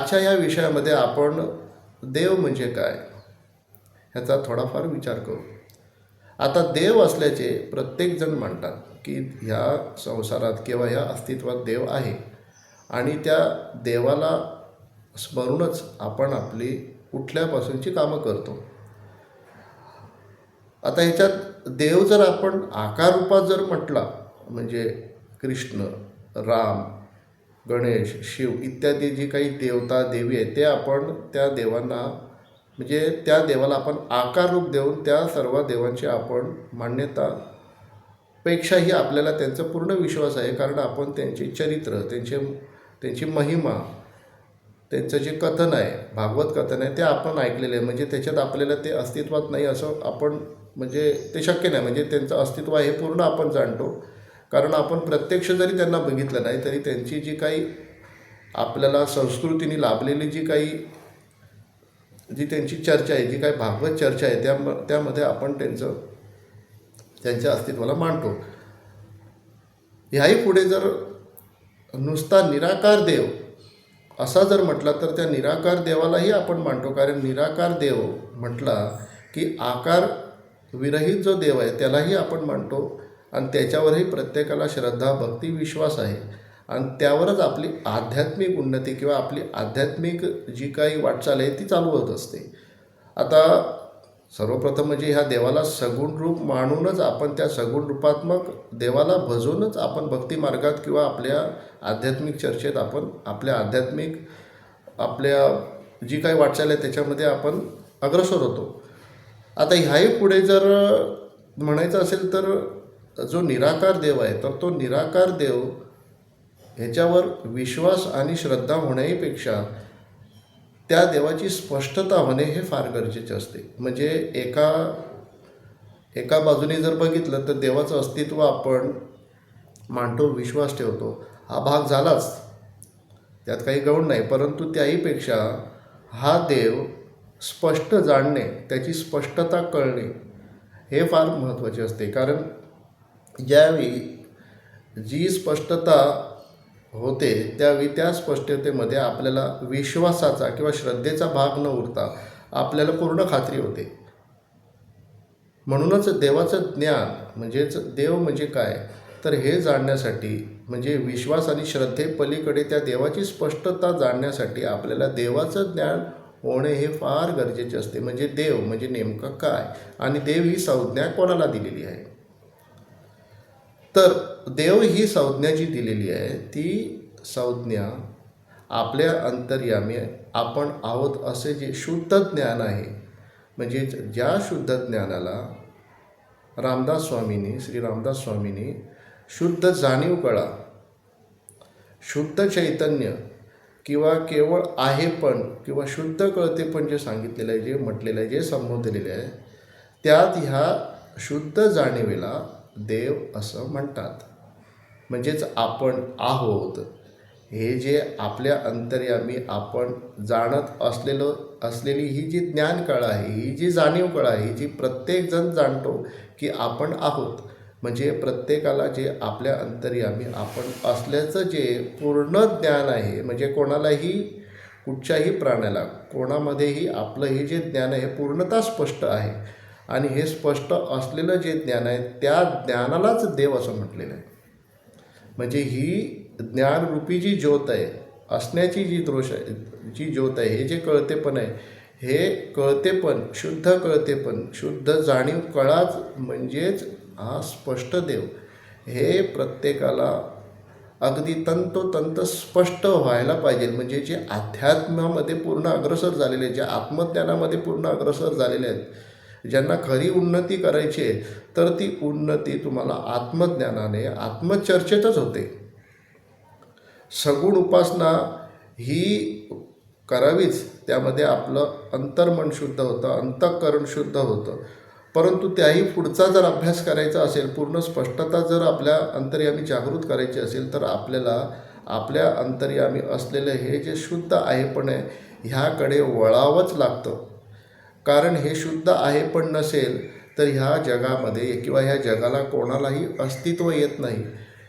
आजच्या या विषयामध्ये आपण देव म्हणजे काय ह्याचा थोडाफार विचार करू. आता देव असल्याचे प्रत्येकजण मानतात की ह्या संसारात किंवा ह्या अस्तित्वात देव आहे आणि त्या देवाला स्मरूनच आपण आपली उठल्यापासूनची कामं करतो. आता ह्याच्यात देव जर आपण आकार रूपात जर म्हटला म्हणजे कृष्ण, राम, गणेश, शिव इत्यादी जी काही देवता देवी आहेत ते आपण त्या देवांना म्हणजे त्या देवाला आपण आकार रूप देऊन त्या सर्व देवांची आपण मान्यतापेक्षाही आपल्याला त्यांचा पूर्ण विश्वास आहे. कारण आपण त्यांचे चरित्र, त्यांची महिमा, त्यांचं जे कथन आहे, भागवत कथन आहे ते आपण ऐकलेले आहे. म्हणजे त्याच्यात आपल्याला ते अस्तित्वात नाही असं आपण म्हणजे ते शक्य नाही. म्हणजे त्यांचं अस्तित्व आहे हे पूर्ण आपण जाणतो. कारण आपण प्रत्यक्ष जरी त्यांना बघितलं नाही तरी त्यांची जी काही आपल्याला संस्कृतीने लाभलेली जी त्यांची चर्चा आहे, जी काही भागवत चर्चा आहे त्यामध्ये आपण त्यांच्या अस्तित्वाला मांडतो. ह्याही पुढे जर नुसता निराकार देव असा जर म्हटला तर त्या निराकार देवालाही आपण मानतो. कारण निराकार देव म्हटला की आकार विरहित जो देव आहे त्यालाही आपण मानतो आणि त्याच्यावरही प्रत्येकाला श्रद्धा, भक्ती, विश्वास आहे आणि त्यावरच आपली आध्यात्मिक उन्नती किंवा आपली आध्यात्मिक जी काही वाटचाल आहे ती चालू होत असते. आता सर्वप्रथम म्हणजे ह्या देवाला सगुण रूप मानूनच आपण त्या सगुण रूपात्मक देवाला भजूनच आपण भक्ती मार्गात किंवा आपल्या आध्यात्मिक चर्चेत आपण आपल्या जी काही वाटचाल आहे त्याच्यामध्ये आपण अग्रसर होतो. आता ह्याही पुढे जर म्हणायचं असेल तर जो निराकार देव आहे तर तो निराकार देव ह्याच्यावर विश्वास आणि श्रद्धा होण्यापेक्षा त्या देवाची स्पष्टता होणे हे फार गरजेचे असते. म्हणजे एका बाजूने जर बघितलं तर देवाचं अस्तित्व आपण मानतो, विश्वास ठेवतो, हा भाग झालाच, त्यात काही गौण नाही. परंतु त्याहीपेक्षा हा देव स्पष्ट जाणणे, त्याची स्पष्टता कळणे हे फार महत्त्वाचे असते. कारण ज्यावेळी जी स्पष्टता होते त्यावेळी त्या स्पष्टतेमध्ये आपल्याला विश्वासाचा किंवा श्रद्धेचा भाग न उरता आपल्याला पूर्ण खात्री होते. म्हणूनच देवाचं ज्ञान म्हणजेच देव म्हणजे काय तर हे जाणण्यासाठी म्हणजे विश्वास आणि श्रद्धेपलीकडे त्या देवाची स्पष्टता जाणण्यासाठी आपल्याला देवाचं ज्ञान होणे हे फार गरजेचे असते. म्हणजे देव म्हणजे नेमकं काय आणि देव ही संज्ञा कोणाला दिलेली आहे. तर देव ही संज्ञा जी दिलेली आहे ती संज्ञा आपल्या अंतर्यामी आपण आहोत असे जे शुद्ध ज्ञान आहे. म्हणजे ज्या शुद्ध ज्ञानाला श्री रामदास स्वामींनी शुद्ध जाणीव कळा, शुद्ध चैतन्य किंवा केवळ आहे पण किंवा शुद्ध कळते पण जे सांगितलेलं आहे, जे म्हटलेलं आहे, जे संबोधलेलं आहे त्यात ह्या शुद्ध जाणीवेला देव असं म्हणतात. म्हणजेच आपण आहोत हे जे आपल्या अंतर्यामी आपण जाणत असलेली ही जी ज्ञानकळा आहे, ही जी जाणीव कळा आहे, ही जी प्रत्येकजण जाणतो की आपण आहोत. म्हणजे प्रत्येकाला जे आपल्या अंतर्यामी आपण असल्याचं जे पूर्ण ज्ञान आहे, म्हणजे कोणालाही कुठच्याही प्राण्याला कोणामध्येही आपलं हे जे ज्ञान आहे हे पूर्णतः स्पष्ट आहे आणि हे स्पष्ट असलेलं जे ज्ञान आहे त्या ज्ञानालाच देव असं म्हटलेलं आहे. म्हणजे ही ज्ञानरूपी जी ज्योत आहे, असण्याची जी ज्योत आहे, हे जे कळतेपण आहे, हे कळतेपण, शुद्ध कळतेपण, शुद्ध जाणीव कळाच म्हणजेच हा स्पष्ट देव हे प्रत्येकाला अगदी तंतोतंत स्पष्ट व्हायला पाहिजे. म्हणजे जे अध्यात्मामध्ये पूर्ण अग्रसर झालेले आहेत, ज्या आत्मज्ञानामध्ये पूर्ण अग्रसर झालेले आहेत, ज्यांना खरी उन्नती करायची आहे तर ती उन्नती तुम्हाला आत्मज्ञानाने आत्मचर्चेतच होते. सगुण उपासना ही करावीच, त्यामध्ये आपलं अंतर्मन शुद्ध होतं, अंतःकरण शुद्ध होतं. परंतु त्याही पुढचा जर अभ्यास करायचा असेल, पूर्ण स्पष्टता जर आपल्या अंतर्यामी जागृत करायची असेल तर आपल्याला आपल्या अंतर्यामी असलेलं हे जे शुद्ध आहेपण आहे ह्याकडे वळावंच लागतं. कारण हे शुद्ध आहे पण नसेल तर ह्या जगामध्ये किंवा ह्या जगाला कोणालाही अस्तित्व येत नाही.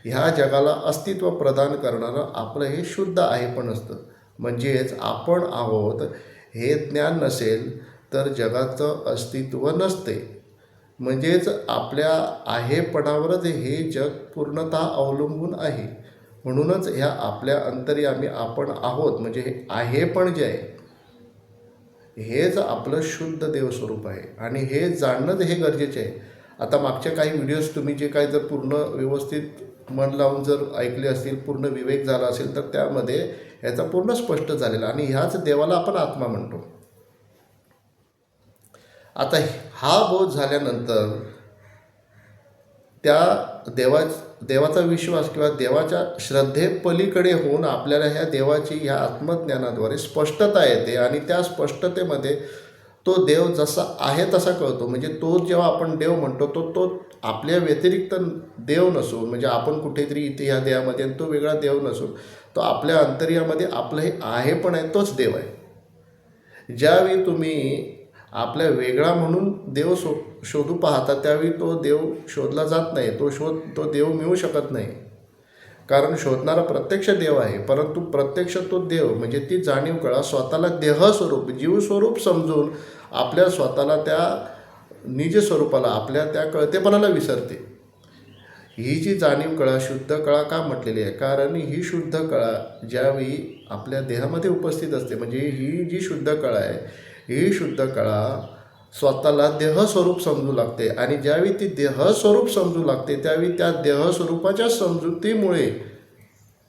ह्या जगाला अस्तित्व प्रदान करणारं आपलं हे शुद्ध आहे पण असतं. म्हणजेच आपण आहोत हे ज्ञान नसेल तर जगाचं अस्तित्व नसते. म्हणजेच आपल्या आहेपणावरच हे जग पूर्णतः अवलंबून आहे. म्हणूनच ह्या आपल्या अंतर्यामी आपण आहोत म्हणजे हे आहेपण जे आहे हेच आपलं शुद्ध देवस्वरूप आहे आणि हे जाणणंच हे गरजेचे आहे. आता मागच्या काही व्हिडिओज तुम्ही जे काय जर पूर्ण व्यवस्थित मन लावून जर ऐकले असतील, पूर्ण विवेक झाला असेल, तर त्यामध्ये ह्याचा पूर्ण स्पष्ट झालेला आणि ह्याच देवाला आपण आत्मा म्हणतो. आता हा बोध झाल्यानंतर त्या देवाचा विश्वास किंवा देवाच्या श्रद्धेपलीकडे होऊन आपल्याला ह्या देवाची ह्या आत्मज्ञानाद्वारे स्पष्टता येते आणि त्या स्पष्टतेमध्ये तो देव जसा आहे तसा कळतो. म्हणजे तो जेव्हा आपण देव म्हणतो तो आपल्या व्यतिरिक्त देव नसून, म्हणजे आपण कुठेतरी इथे ह्या देहामध्ये तो वेगळा देव नसून, तो आपल्या अंतर्यामध्ये आपलं हे आहे पण आहे, तोच देव आहे. ज्यावेळी तुम्ही आपल्या वेगळा म्हणून देव शोधू पाहता त्यावेळी तो देव शोधला जात नाही, तो देव मिळू शकत नाही. कारण शोधणारा प्रत्यक्ष देव आहे, परंतु प्रत्यक्ष तो देव म्हणजे ती जाणीव कळा स्वतःला देहस्वरूप जीवस्वरूप समजून आपल्या स्वतःला त्या निज स्वरूपाला आपल्या त्या कळतेपणाला विसरते. ही जी जाणीव कळा शुद्ध कळा का म्हटलेली आहे? कारण ही शुद्ध कळा ज्यावेळी आपल्या देहामध्ये उपस्थित असते, म्हणजे ही जी शुद्ध कळा आहे ही शुद्ध कळा स्वतःला देहस्वरूप समजू लागते आणि ज्यावेळी ती देहस्वरूप समजू लागते त्यावेळी त्या देहस्वरूपाच्या समजुतीमुळे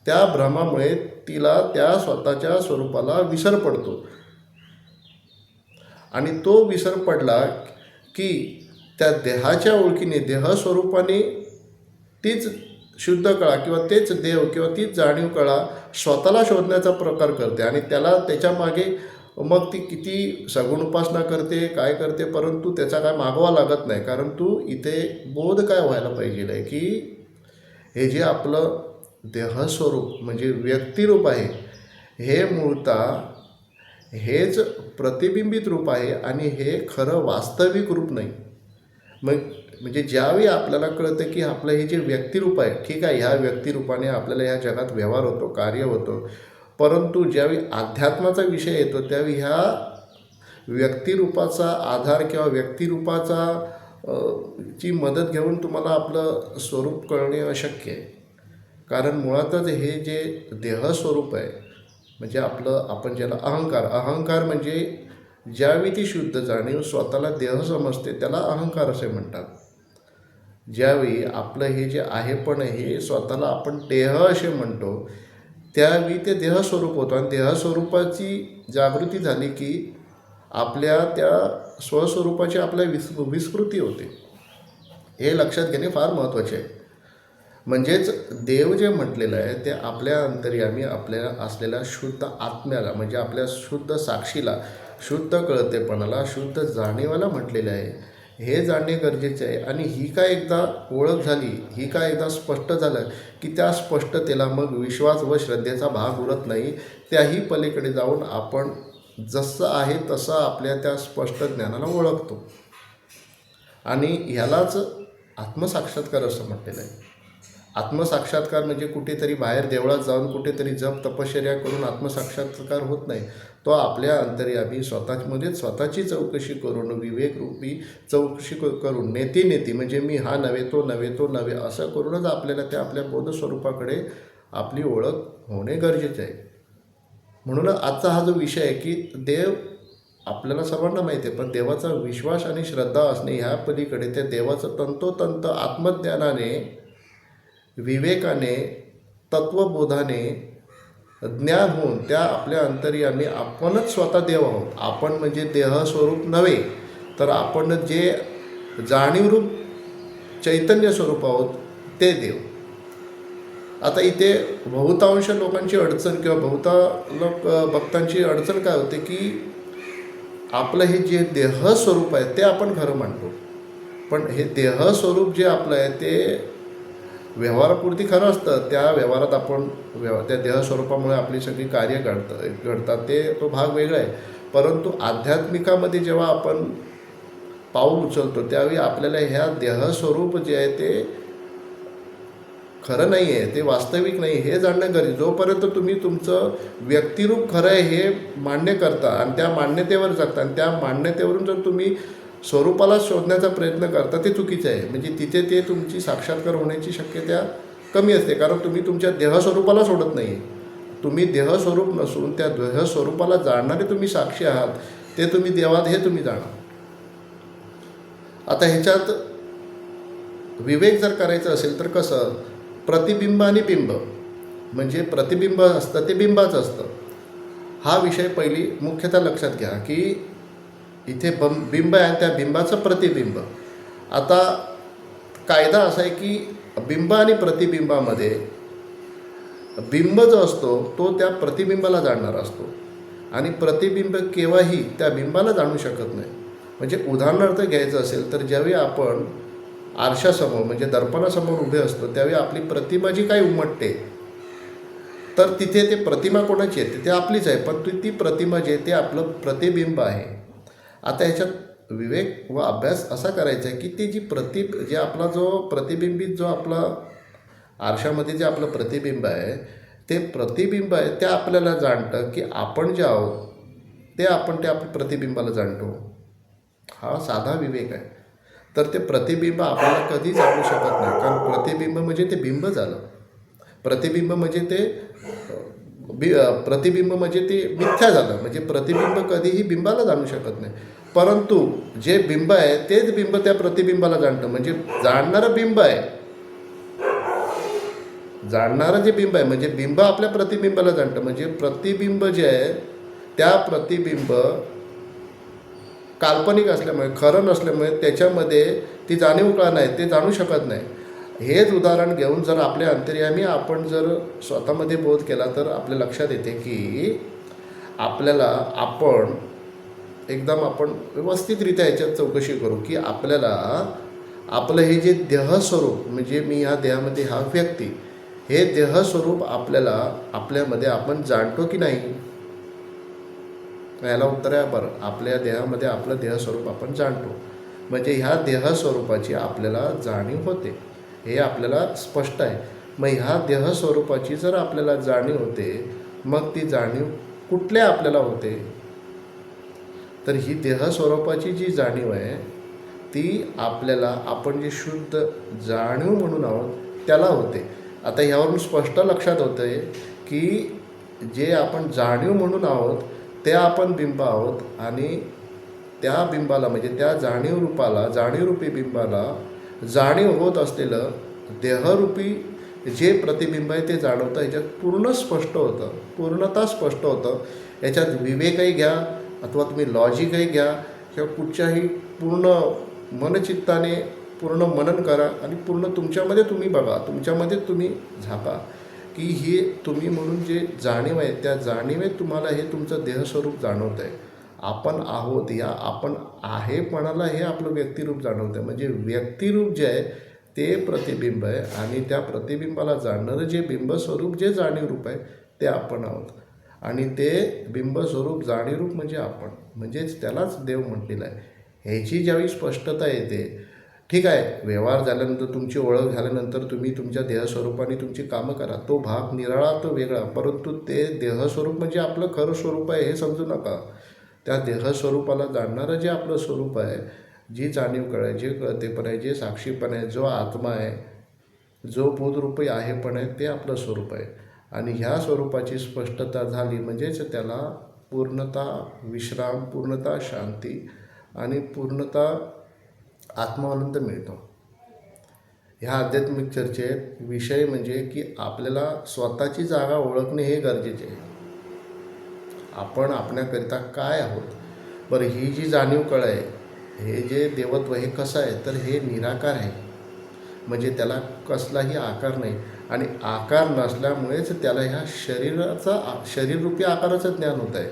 त्या भ्रमामुळे तिला त्या स्वतःच्या स्वरूपाला विसर पडतो आणि तो विसर पडला की त्या देहाच्या ओळखीने देहस्वरूपाने तीच शुद्ध कळा किंवा तेच देव किंवा तीच जाणीव कळा स्वतःला शोधण्याचा प्रकार करते आणि त्याला त्याच्यामागे मग ती किती सगुण उपासना करते काय करते, परंतु त्याचा काय मागवा लागत नाही. कारण तू इथे बोध काय व्हायला पाहिजे आहे की हे जे आपलं देहस्वरूप म्हणजे व्यक्तिरूप आहे हे मूळतः हेच प्रतिबिंबित रूप आहे आणि हे खरं वास्तविक रूप नाही. म्हणजे ज्यावेळी आपल्याला कळतं की आपलं हे जे व्यक्तिरूप आहे, ठीक आहे, ह्या व्यक्तिरूपाने आपल्याला ह्या जगात व्यवहार होतो, कार्य होतो, परंतु ज्यावेळी अध्यात्माचा विषय येतो त्यावेळी ह्या व्यक्तिरूपाचा आधार किंवा व्यक्तिरूपाचा ची मदत घेऊन तुम्हाला आपलं स्वरूप कळणे अशक्य आहे. कारण मुळातच हे जे देहस्वरूप आहे म्हणजे आपलं आपण ज्याला अहंकार म्हणजे ज्यावेळी ती शुद्ध जाणीव स्वतःला देह समजते त्याला अहंकार असे म्हणतात. ज्यावेळी आपलं हे जे आहे पण हे स्वतःला आपण देह असे म्हणतो त्यावेळी ते देहस्वरूप होतं आणि देहस्वरूपाची जागृती झाली की आपल्या त्या स्वस्वरूपाची आपल्या विस्मृती होते. हे लक्षात घेणे फार महत्त्वाचे आहे. म्हणजेच देव जे म्हटलेलं आहे ते आपल्या अंतर्यामी आपल्याला असलेल्या शुद्ध आत्म्याला म्हणजे आपल्या शुद्ध साक्षीला, शुद्ध कळतेपणाला, शुद्ध जाणीवाला म्हटलेलं आहे. हे जाणणे गरजेचे आहे आणि ही काय एकदा ओळख झाली, ही काय एकदा स्पष्ट झालं की त्या स्पष्टतेला मग विश्वास व श्रद्धेचा भाग उरत नाही. त्याही पलीकडे जाऊन आपण जसं आहे तसं आपल्या त्या स्पष्ट ज्ञानाला ओळखतो आणि ह्यालाच आत्मसाक्षात्कार असं म्हटलेलं आहे. आत्मसाक्षात्कार म्हणजे कुठेतरी बाहेर देवळात जाऊन कुठेतरी जप तपश्चर्या करून आत्मसाक्षात्कार होत नाही. तो आपल्या अंतर्यामी स्वतःमध्येच स्वतःची चौकशी करून विवेकरूपी चौकशी करून नेती म्हणजे मी हा नव्हे तो नव्हे असं करूनच आपल्याला त्या आपल्या बोधस्वरूपाकडे आपली ओळख होणे गरजेचे आहे. म्हणून आजचा हा जो विषय आहे की देव आपल्याला सर्वांना माहिती आहे, पण देवाचा विश्वास आणि श्रद्धा असणे ह्या पलीकडे त्या देवाचं तंतोतंत आत्मज्ञानाने, विवेकाने, तत्वबोधाने ज्ञान होऊन त्या आपल्या अंतर्यामी आपणच स्वतः देव आहोत. आपण म्हणजे देहस्वरूप नव्हे तर आपण जे जाणीवरूप चैतन्य स्वरूप आहोत ते देव. आता इथे बहुतांश लोकांची अडचण किंवा भक्तांची अडचण काय होते की आपलं हे जे देहस्वरूप आहे ते आपण खरं मानतो, पण हे देहस्वरूप जे आपलं आहे ते व्यवहारापुरती खरं असतं. त्या व्यवहारात आपण त्या देहस्वरूपामुळे आपली सगळी कार्य घडतात तो भाग वेगळा आहे. परंतु आध्यात्मिकामध्ये जेव्हा आपण पाऊल उचलतो त्यावेळी आपल्याला ह्या देहस्वरूप जे आहे ते खरं नाही आहे, ते वास्तविक नाही, हे जाणणं गरजेचं. जोपर्यंत तुम्ही तुमचं व्यक्तिरूप खरं आहे हे मान्य करता आणि त्या मान्यतेवर जगता आणि त्या मान्यतेवरून जर तुम्ही स्वरूपाला शोधण्याचा प्रयत्न करता, ते चुकीचं आहे. म्हणजे तिथे ते तुमची साक्षात्कार होण्याची शक्यता कमी असते, कारण तुम्ही तुमच्या देहस्वरूपाला सोडत नाही. तुम्ही देहस्वरूप नसून त्या देहस्वरूपाला जाणणारे तुम्ही साक्षी आहात, ते तुम्ही देवात हे तुम्ही जाणा. आता ह्याच्यात विवेक जर करायचं असेल तर कसं, प्रतिबिंब आणि बिंब, म्हणजे प्रतिबिंब असतं ते बिंबाचं असतं, हा विषय पहिली मुख्यतः लक्षात घ्या की इथे बिंब आहे, त्या बिंबाचं प्रतिबिंब. आता कायदा असा आहे की बिंब आणि प्रतिबिंबामध्ये बिंब जो असतो तो त्या प्रतिबिंबाला जाणणारा असतो आणि प्रतिबिंब केव्हाही त्या बिंबाला जाणू शकत नाही. म्हणजे उदाहरणार्थ घ्यायचं असेल तर ज्यावेळी आपण आरशासमोर म्हणजे दर्पणासमोर उभे असतो, त्यावेळी आपली प्रतिमा जी काही उमटते, तर तिथे ते प्रतिमा कोणाची आहे, ते आपलीच आहे, पण ती प्रतिमा जे ते आपलं प्रतिबिंब आहे. आता ह्याच्यात विवेक व अभ्यास असा करायचा आहे की ते जे आपला जो प्रतिबिंबित जो आपला आरशामध्ये जे आपलं प्रतिबिंब आहे, ते प्रतिबिंब आहे ते आपल्याला जाणतं की आपण जे आहोत ते आपण त्या प्रतिबिंबाला जाणतो. हा साधा विवेक आहे. तर ते प्रतिबिंब आपल्याला कधी जाणू शकत नाही, कारण प्रतिबिंब म्हणजे ते बिंब झालं. प्रतिबिंब म्हणजे ते प्रतिबिंब म्हणजे ते मिथ्या झालं. म्हणजे प्रतिबिंब कधीही बिंबाला जाणू शकत नाही, परंतु जे बिंब आहे तेच बिंब त्या प्रतिबिंबाला जाणतं. म्हणजे जाणणारं बिंब आहे, जाणणारं जे बिंब आहे म्हणजे बिंब आपल्या प्रतिबिंबाला जाणतं. म्हणजे प्रतिबिंब जे आहे त्या प्रतिबिंब काल्पनिक असल्यामुळे, खरं नसल्यामुळे त्याच्यामध्ये ती जाणीव कळा नाही, ते जाणू शकत नाही. हेच उदाहरण घेऊन जर आपल्या अंतर्यामी आपण जर स्वतःमध्ये बोध केला तर आपल्या लक्षात येते की आपल्याला आपण व्यवस्थितरित्या याच्यात चौकशी करू की आपल्याला आपलं हे जे देहस्वरूप, म्हणजे मी ह्या देहामध्ये हा व्यक्ती, हे देहस्वरूप आपल्याला आपल्यामध्ये आपण जाणतो की नाही. याला उत्तर आहे बरं, आपल्या देहामध्ये आपलं देहस्वरूप आपण जाणतो. म्हणजे ह्या देहस्वरूपाची आपल्याला जाणीव होते, हे आपल्याला स्पष्ट आहे. मग ह्या देहस्वरूपाची जर आपल्याला जाणीव होते, मग ती जाणीव कुठल्या आपल्याला होते, तर ही देहस्वरूपाची जी जाणीव आहे ती आपल्याला आपण जे शुद्ध जाणीव म्हणून आहोत त्याला होते. आता ह्यावरून स्पष्ट लक्षात होतं आहे की जे आपण जाणीव म्हणून आहोत ते आपण बिंब आहोत आणि त्या बिंबाला म्हणजे त्या जाणीवरूपी बिंबाला जाणीव होत असलेलं देहरूपी जे प्रतिबिंब आहे ते जाणवतं. ह्याच्यात पूर्णता स्पष्ट होतं. याच्यात विवेकही घ्या अथवा तुम्ही लॉजिकही घ्या किंवा कुठच्याही पूर्ण मनचित्ताने पूर्ण मनन करा आणि पूर्ण तुमच्यामध्ये तुम्ही बघा, तुमच्यामध्ये तुम्ही झाका की हे तुम्ही म्हणून जे जाणीव आहे त्या जाणीवेत तुम्हाला हे तुमचं देहस्वरूप जाणवत आहे. आपण आहोत या आपण आहेपणाला हे आपलं व्यक्तिरूप जाणवतं आहे. म्हणजे व्यक्तिरूप जे आहे ते प्रतिबिंब आहे आणि त्या प्रतिबिंबाला जाणणारं जे बिंबस्वरूप जे जाणीवरूप आहे ते आपण आहोत. आणि ते बिंबस्वरूप जाणीवरूप म्हणजे आपण, म्हणजेच त्यालाच देव म्हटलेलं आहे. ह्याची ज्यावेळी स्पष्टता येते, ठीक आहे, व्यवहार झाल्यानंतर तुमची ओळख झाल्यानंतर तुम्ही तुमच्या देहस्वरूपाने तुमची कामं करा, तो भाग निराळा तो वेगळा, परंतु ते देहस्वरूप म्हणजे आपलं खरं स्वरूप आहे हे समजू नका. त्या देहस्वरूपाला जाणणारं जे आपलं स्वरूप आहे, जी जाणीव कळाय, जे कळतेपण आहे, जे साक्षीपण आहे, जो आत्मा आहे, जो बोधरूपी आहे पण आहे, ते आपलं स्वरूप आहे. आणि ह्या स्वरूपाची स्पष्टता झाली म्हणजेच त्याला पूर्णता विश्राम, पूर्णता शांती आणि पूर्णता आत्मानंद मिळतो. ह्या आध्यात्मिक चर्चेत विषय म्हणजे की आपल्याला स्वतःची जागा ओळखणे हे गरजेचे आहे. आपण आपल्याकरिता काय आहोत. बरं, ही जी जाणीव कळ आहे, हे जे देवत्व हे कसं आहे, तर हे निराकार आहे. म्हणजे त्याला कसलाही आकार नाही आणि आकार नसल्यामुळेच त्याला ह्या शरीररूपी आकाराचं ज्ञान होत आहे.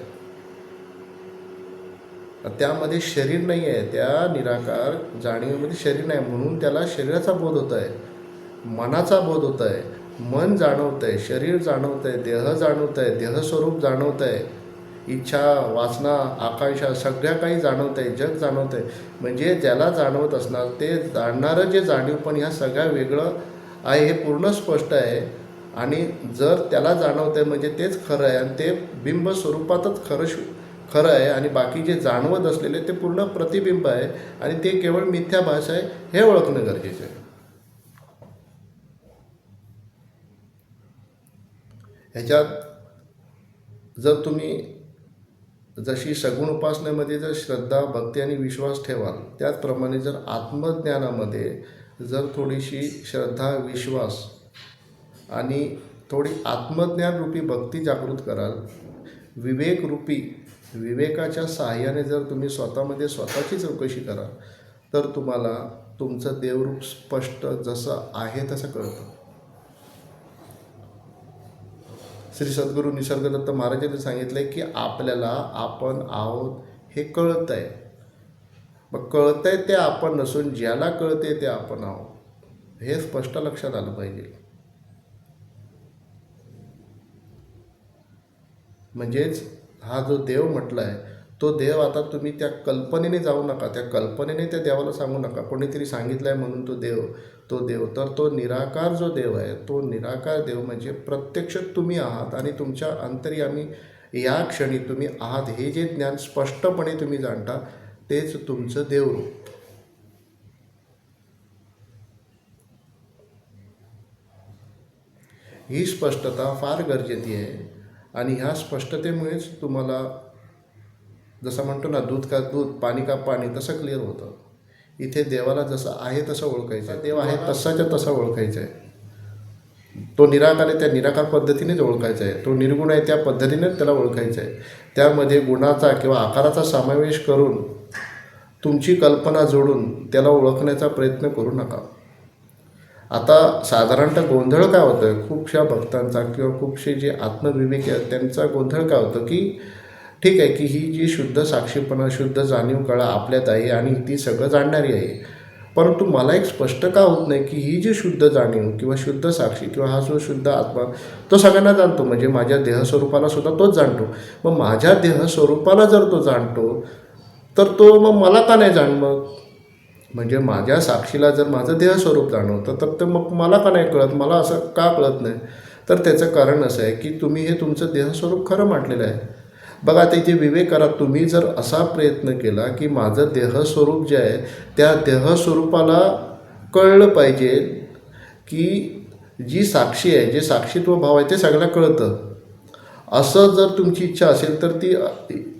त्यामध्ये शरीर नाही आहे, त्या निराकार जाणीवेमध्ये शरीर नाही, म्हणून त्याला शरीराचा बोध होत आहे, मनाचा बोध होत आहे, मन जाणवत आहे, शरीर जाणवत आहे, देह जाणवत आहे, देहस्वरूप जाणवत आहे, इच्छा वासना आकांक्षा सगळ्या काही जाणवत आहे, जग जाणवत आहे. म्हणजे ज्याला जाणवत असणार ते जाणणारं जे जाणीव पण ह्या सगळ्या वेगळं आहे हे पूर्ण स्पष्ट आहे. आणि जर त्याला जाणवतं आहे म्हणजे तेच खरं आहे आणि ते बिंब स्वरूपातच खरं आहे आणि बाकी जे जाणवत असलेले ते पूर्ण प्रतिबिंब आहे आणि ते केवळ मिथ्याभास आहे हे ओळखणं गरजेचं आहे. ह्याच्यात जर तुम्ही जशी सगुण उपासनेमध्ये जर श्रद्धा, भक्ती आणि विश्वास ठेवाल, त्याचप्रमाणे जर आत्मज्ञानामध्ये जर थोडीशी श्रद्धा, विश्वास आणि थोडी आत्मज्ञानरूपी भक्ती जागृत कराल, विवेकाच्या सहाय्याने जर तुम्ही स्वतःमध्ये स्वतःची चौकशी कराल, तर तुम्हाला तुमचं देवरूप स्पष्ट जसं आहे तसं कळतं. श्री सद्गुरू निसर्गदत्त महाराजांनी सांगितलं की आपल्याला आपण आहोत हे कळत आहे. मग कळत आहे ते आपण नसून ज्याला कळते ते आपण आहोत हे स्पष्ट लक्षात आलं पाहिजे. म्हणजेच हा जो देव म्हटला आहे तो देव आता तुम्ही त्या कल्पनेने जाऊ नका, त्या कल्पनेने त्या देवाला सांगू नका कोणीतरी सांगितलं आहे म्हणून तो देव तर तो निराकार जो देव आहे, तो निराकार देव म्हणजे प्रत्यक्ष तुम्ही आहात आणि तुमच्या अंतर्यामी या क्षणी तुम्ही आहात हे जे ज्ञान स्पष्टपणे तुम्ही जाणता तेच तुमचं देवरूप. ही स्पष्टता फार गरजेची आहे आणि ह्या स्पष्टतेमुळेच तुम्हाला जसं म्हणतो ना दूध का दूध, पाणी का पाणी तसं क्लिअर होतं. इथे देवाला जसं आहे तसं ओळखायचं आहे, देव आहे तसाच्या तसा ओळखायचा आहे. तो निराकार आहे त्या निराकार पद्धतीनेच ओळखायचा आहे, तो निर्गुण आहे त्या पद्धतीनेच त्याला ओळखायचं आहे. त्यामध्ये गुणाचा किंवा आकाराचा समावेश करून तुमची कल्पना जोडून त्याला ओळखण्याचा प्रयत्न करू नका. आता साधारणतः गोंधळ काय होतं आहे खूपशा भक्तांचा किंवा खूपशे जे आत्मविवेकी आहेत त्यांचा गोंधळ काय होतं की ठीक आहे की ही जी शुद्ध साक्षीपणा, शुद्ध जाणीव कळा आपल्यात आहे आणि ती सगळं जाणणारी आहे, परंतु मला एक स्पष्ट का होत नाही की ही जी शुद्ध जाणीव किंवा शुद्ध साक्षी किंवा हा जो शुद्ध आत्मा तो सगळ्यांना जाणतो, म्हणजे माझ्या देहस्वरूपाला सुद्धा तोच जाणतो. मग माझ्या देहस्वरूपाला जर तो जाणतो तर तो मग मला का नाही जाण? म्हणजे माझ्या साक्षीला जर माझं देहस्वरूप जाणवतं तर ते मग मला का नाही कळत, मला असं का कळत नाही? तर त्याचं कारण असं आहे की तुम्ही हे तुमचं देहस्वरूप खरं म्हटलेलं आहे. बघा ते जे विवेक करा, तुम्ही जर असा प्रयत्न केला की माझं देहस्वरूप जे आहे त्या देहस्वरूपाला कळलं पाहिजे की जी साक्षी आहे, जे साक्षीत्व भाव आहे ते सगळ्यांना कळतं, असं जर तुमची इच्छा असेल तर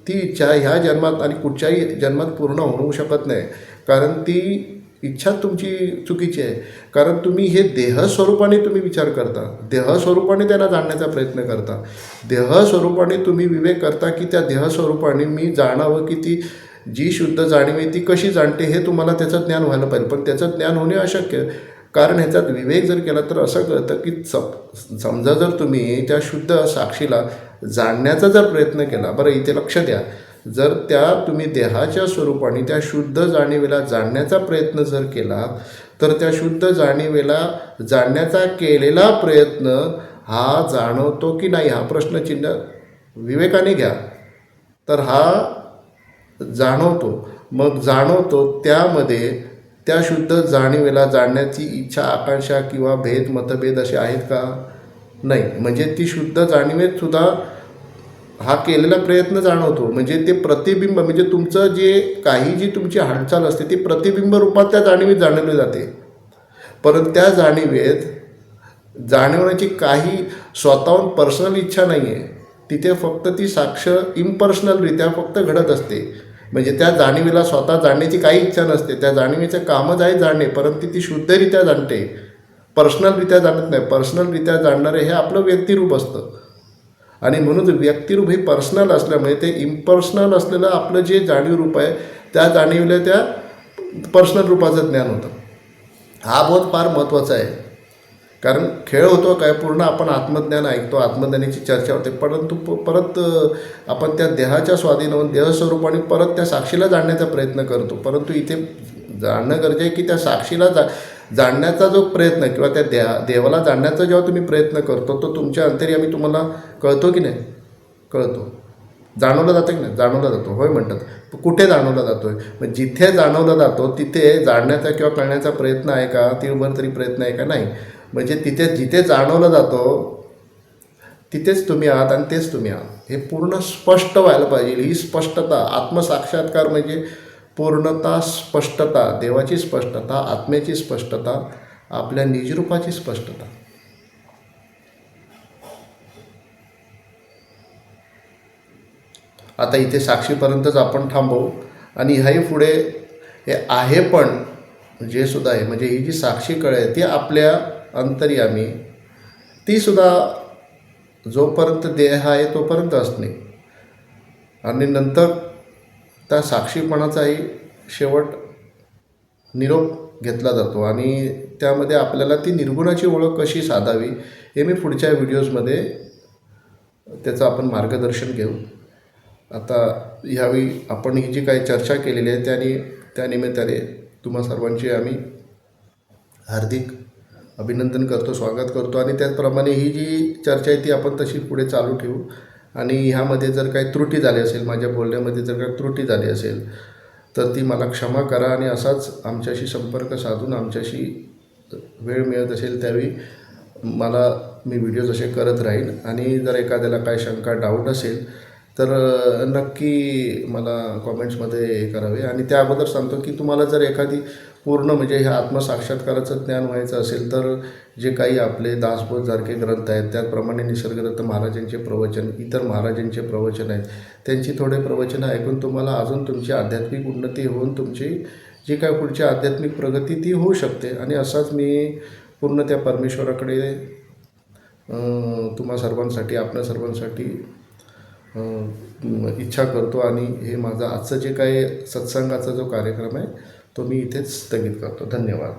ती इच्छा ह्या जन्मात आणि कुठच्याही जन्मात पूर्ण होऊ शकत नाही. कारण ती इच्छा तुमची चुकीची आहे. कारण तुम्ही हे देहस्वरूपाने तुम्ही विचार करता, देहस्वरूपाने त्यांना जाणण्याचा प्रयत्न करता, देहस्वरूपाने तुम्ही विवेक करता की त्या देहस्वरूपाने मी जाणावं की ती जी शुद्ध जाणीव आहे ती कशी जाणते हे तुम्हाला त्याचं ज्ञान व्हायला पाहिजे. पण त्याचं ज्ञान होणे अशक्य. कारण ह्याच्यात विवेक जर केला तर असं कळतं की समजा जर तुम्ही त्या शुद्ध साक्षीला जाणण्याचा जर प्रयत्न केला, बरं इथे लक्ष द्या, जर त्या तुम्ही देहाच्या स्वरूपाने त्या शुद्ध जाणीवेला जाणण्याचा प्रयत्न जर केला तर त्या शुद्ध जाणीवेला जाणण्याचा केलेला प्रयत्न हा जाणवतो की नाही हा प्रश्नचिन्ह विवेकाने घ्या. तर हा जाणवतो. मग जाणवतो त्यामध्ये त्या शुद्ध जाणीवेला जाणण्याची इच्छा, आकांक्षा किंवा भेद, मतभेद असे आहेत का? नाही. म्हणजे ती शुद्ध जाणीवेत सुद्धा हा केलेला प्रयत्न जाणवतो. म्हणजे ते प्रतिबिंब, म्हणजे तुमचं जे काही जी तुमची हालचाल असते ती प्रतिबिंब रूपात त्या जाणीवेत जाणवली जाते. परंतु त्या जाणीवेत जाणवण्याची काही स्वतःहून पर्सनल इच्छा नाही आहे. तिथे फक्त ती साक्ष इम्पर्सनलरित्या फक्त घडत असते. म्हणजे त्या जाणीवेला स्वतः जाणण्याची काही इच्छा नसते. त्या जाणीवेचं कामच आहे जाणणे, परंतु ती शुद्धरित्या जाणते, पर्सनलरित्या जाणत नाही. पर्सनलरित्या जाणणारे हे आपलं व्यक्तिरूप असतं आणि म्हणून व्यक्तिरूप हे पर्सनल असल्यामुळे ते इम्पर्सनल असलेलं आपलं जे जाणीव रूप आहे त्या जाणीवला त्या पर्सनल रूपाचं ज्ञान होतं. हा बोध फार महत्त्वाचा आहे. कारण खेळ होतो काय, पूर्ण आपण आत्मज्ञान ऐकतो, आत्मज्ञानाची चर्चा होते, परंतु परत आपण त्या देहाच्या स्वाधीनावून देहस्वरूपाने परत त्या साक्षीला जाणण्याचा प्रयत्न करतो. परंतु इथे जाणणं गरजेचं आहे की त्या साक्षीला जाणण्याचा जो प्रयत्न किंवा त्या देवाला जाणण्याचा जेव्हा तुम्ही प्रयत्न करतो तो तुमच्या अंतर्यामी तुम्हाला कळतो की नाही? कळतो. जाणवला जातं की नाही? जाणवला जातो. होय म्हणतात. कुठे जाणवला जातो आहे? मग जिथे जाणवला जातो तिथे जाणण्याचा किंवा कळण्याचा प्रयत्न आहे का? तिळभर तरी प्रयत्न आहे का? नाही. म्हणजे तिथे जिथे जाणवलं जातो तिथेच तुम्ही आहात आणि तेच तुम्ही आहात हे पूर्ण स्पष्ट व्हायला पाहिजे. ही स्पष्टता, आत्मसाक्षात्कार म्हणजे पूर्णता, स्पष्टता, देवाची स्पष्टता, आत्म्याची स्पष्टता, आपल्या निजरूपाची स्पष्टता. आता इथे साक्षीपर्यंतच आपण थांबवू आणि ह्याही पुढे हे आहे पण जे सुद्धा आहे म्हणजे ही जी साक्षी कळ आहे ती आपल्या अंतर्यामी, ती सुद्धा जोपर्यंत देह आहे तोपर्यंत असणे आणि नंतर त्या साक्षीपणाचाही शेवट निरोप घेतला जातो आणि त्यामध्ये आपल्याला ती निर्गुणाची ओळख कशी साधावी हे मी पुढच्या व्हिडिओजमध्ये त्याचं आपण मार्गदर्शन घेऊ. आता ह्यावेळी आपण ही जी काही चर्चा केलेली आहे त्या निमित्ताने तुम्हा सर्वांची आम्ही हार्दिक अभिनंदन करतो, स्वागत करतो आणि त्याचप्रमाणे ही जी चर्चा आहे ती आपण तशी पुढे चालू ठेवू आणि ह्यामध्ये जर काही त्रुटी झाली असेल, माझ्या बोलण्यामध्ये जर काही त्रुटी झाली असेल तर ती मला क्षमा करा आणि असाच आमच्याशी संपर्क साधून आमच्याशी वेळ मिळत असेल त्यावेळी मी व्हिडिओज असे करत राहीन आणि जर एखाद्याला काय शंका, डाऊट असेल तर नक्की मला कॉमेंट्समध्ये हे करावे. आणि त्या अगोदर सांगतो की तुम्हाला जर एखादी पूर्ण म्हणजे ह्या आत्मसाक्षात्काराचं ज्ञान व्हायचं असेल तर जे काही आपले दासबोधसारखे ग्रंथ आहेत, त्याचप्रमाणे निसर्गदत्त महाराजांचे प्रवचन, इतर महाराजांचे प्रवचन आहेत, त्यांची थोडे प्रवचनं ऐकून तुम्हाला अजून तुमची आध्यात्मिक उन्नती होऊन तुमची जी काय पुढची आध्यात्मिक प्रगती ती होऊ शकते. आणि असाच मी पूर्ण त्या परमेश्वराकडे तुम्हा सर्वांसाठी, आपल्या सर्वांसाठी इच्छा करतो आणि हे माझा आजचं जे काही सत्संगाचा जो कार्यक्रम आहे तो मी इथेच स्थगित करतो. धन्यवाद.